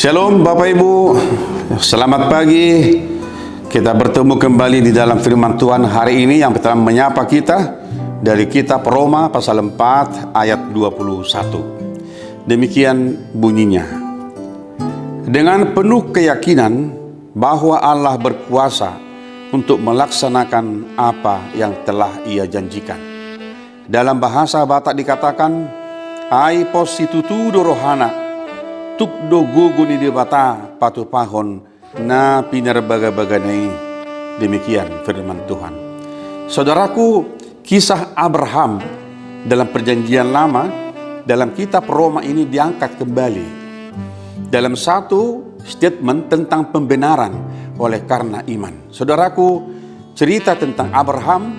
Shalom Bapak Ibu, selamat pagi. Kita bertemu kembali di dalam firman Tuhan hari ini yang telah menyapa kita dari kitab Roma pasal 4 ayat 21. Demikian bunyinya. Dengan penuh keyakinan bahwa Allah berkuasa untuk melaksanakan apa yang telah Ia janjikan. Dalam bahasa Batak dikatakan, ai positutu rohana tukdo guguni di bata patu pahon na pinarbaga-baganai. Demikian firman Tuhan. Saudaraku, kisah Abraham dalam perjanjian lama dalam kitab Roma ini diangkat kembali dalam satu statement tentang pembenaran oleh karena iman. Saudaraku, cerita tentang Abraham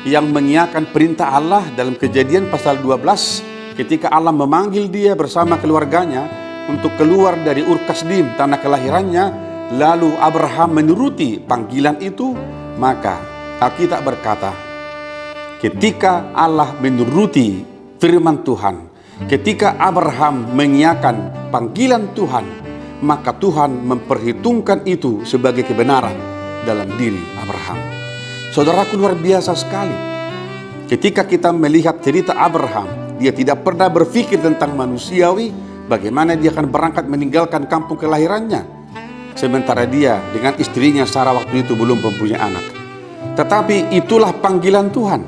yang mengiyakan perintah Allah dalam Kejadian pasal 12 ketika Allah memanggil dia bersama keluarganya untuk keluar dari Ur Kasdim, tanah kelahirannya, lalu Abraham menuruti panggilan itu, maka Alkitab berkata, ketika Allah menuruti firman Tuhan, ketika Abraham mengiyakan panggilan Tuhan, maka Tuhan memperhitungkan itu sebagai kebenaran dalam diri Abraham. Saudaraku, luar biasa sekali. Ketika kita melihat cerita Abraham, dia tidak pernah berpikir tentang manusiawi, bagaimana dia akan berangkat meninggalkan kampung kelahirannya, sementara dia dengan istrinya Sarah waktu itu belum mempunyai anak. Tetapi itulah panggilan Tuhan,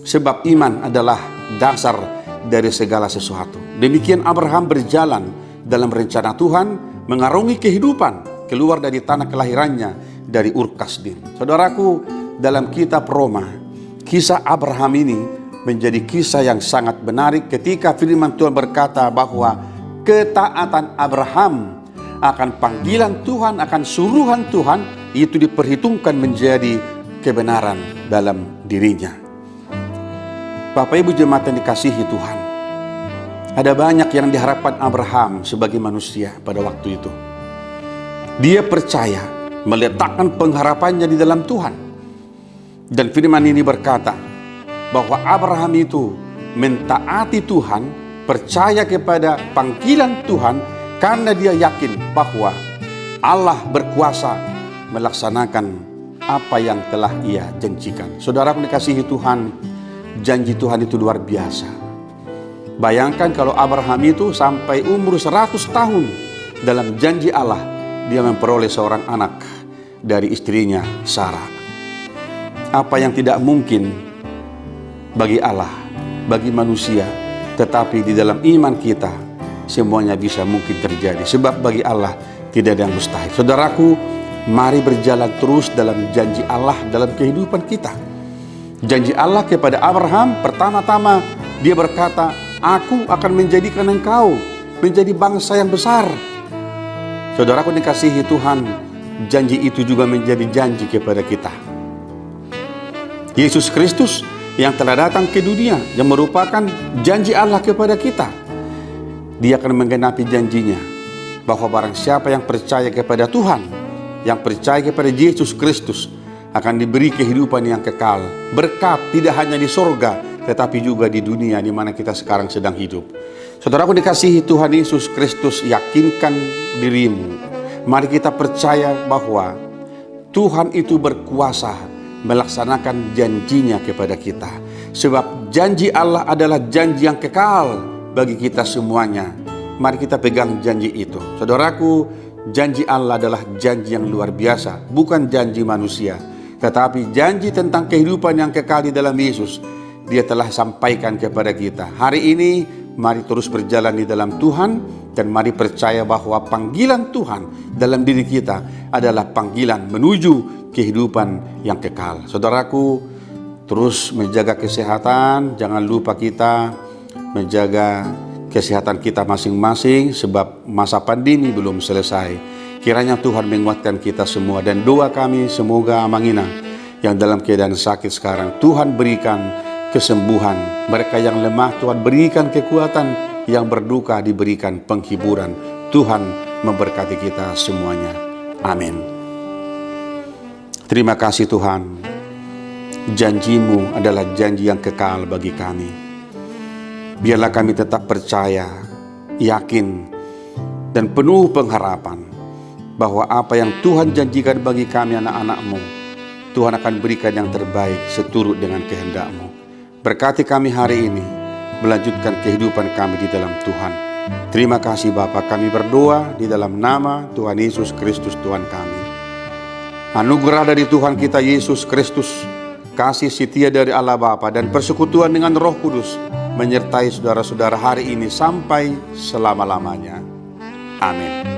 sebab iman adalah dasar dari segala sesuatu. Demikian Abraham berjalan dalam rencana Tuhan, mengarungi kehidupan, keluar dari tanah kelahirannya, dari Ur Kasdim. Saudaraku, dalam kitab Roma, kisah Abraham ini menjadi kisah yang sangat menarik ketika firman Tuhan berkata bahwa ketaatan Abraham akan panggilan Tuhan, akan suruhan Tuhan, itu diperhitungkan menjadi kebenaran dalam dirinya. Bapak Ibu jemaat yang dikasihi Tuhan, ada banyak yang diharapkan Abraham sebagai manusia pada waktu itu. Dia percaya, meletakkan pengharapannya di dalam Tuhan. Dan firman ini berkata bahwa Abraham itu mentaati Tuhan, percaya kepada panggilan Tuhan karena dia yakin bahwa Allah berkuasa melaksanakan apa yang telah Ia janjikan. Saudara dikasihi Tuhan, janji Tuhan itu luar biasa. Bayangkan kalau Abraham itu sampai umur 100 tahun dalam janji Allah, dia memperoleh seorang anak dari istrinya Sarah. Apa yang tidak mungkin bagi Allah, bagi manusia, tetapi di dalam iman kita semuanya bisa mungkin terjadi, sebab bagi Allah tidak ada yang mustahil. Saudaraku, mari berjalan terus dalam janji Allah dalam kehidupan kita. Janji Allah kepada Abraham, pertama-tama dia berkata, aku akan menjadikan engkau menjadi bangsa yang besar. Saudaraku dikasihi Tuhan, janji itu juga menjadi janji kepada kita. Yesus Kristus yang telah datang ke dunia, yang merupakan janji Allah kepada kita, Dia akan menggenapi janjinya bahwa barang siapa yang percaya kepada Tuhan, yang percaya kepada Yesus Kristus, akan diberi kehidupan yang kekal, berkat tidak hanya di sorga tetapi juga di dunia di mana kita sekarang sedang hidup. Saudaraku dikasihi Tuhan, Yesus Kristus yakinkan dirimu. Mari kita percaya bahwa Tuhan itu berkuasa melaksanakan janjinya kepada kita, sebab janji Allah adalah janji yang kekal bagi kita semuanya. Mari kita pegang janji itu. Saudaraku, janji Allah adalah janji yang luar biasa, bukan janji manusia, tetapi janji tentang kehidupan yang kekal di dalam Yesus. Dia telah sampaikan kepada kita. Hari ini mari terus berjalan di dalam Tuhan, dan mari percaya bahwa panggilan Tuhan dalam diri kita adalah panggilan menuju kehidupan yang kekal. Saudaraku, terus menjaga kesehatan. Jangan lupa kita menjaga kesehatan kita masing-masing, sebab masa pandemi belum selesai. Kiranya Tuhan menguatkan kita semua, dan doa kami semoga Amangina yang dalam keadaan sakit sekarang, Tuhan berikan kesembuhan. Mereka yang lemah, Tuhan berikan kekuatan. Yang berduka diberikan penghiburan. Tuhan memberkati kita semuanya. Amin. Terima kasih Tuhan. Janji-Mu adalah janji yang kekal bagi kami. Biarlah kami tetap percaya, yakin, dan dan penuh pengharapan bahwa apa yang Tuhan janjikan bagi kami anak-anak-Mu, Tuhan akan berikan yang terbaik seturut dengan kehendak-Mu. Berkati kami hari ini, melanjutkan kehidupan kami di dalam Tuhan. Terima kasih Bapa, kami berdoa di dalam nama Tuhan Yesus Kristus Tuhan kami. Anugerah dari Tuhan kita Yesus Kristus, kasih setia dari Allah Bapa, dan persekutuan dengan Roh Kudus menyertai saudara-saudara hari ini sampai selama-lamanya. Amin.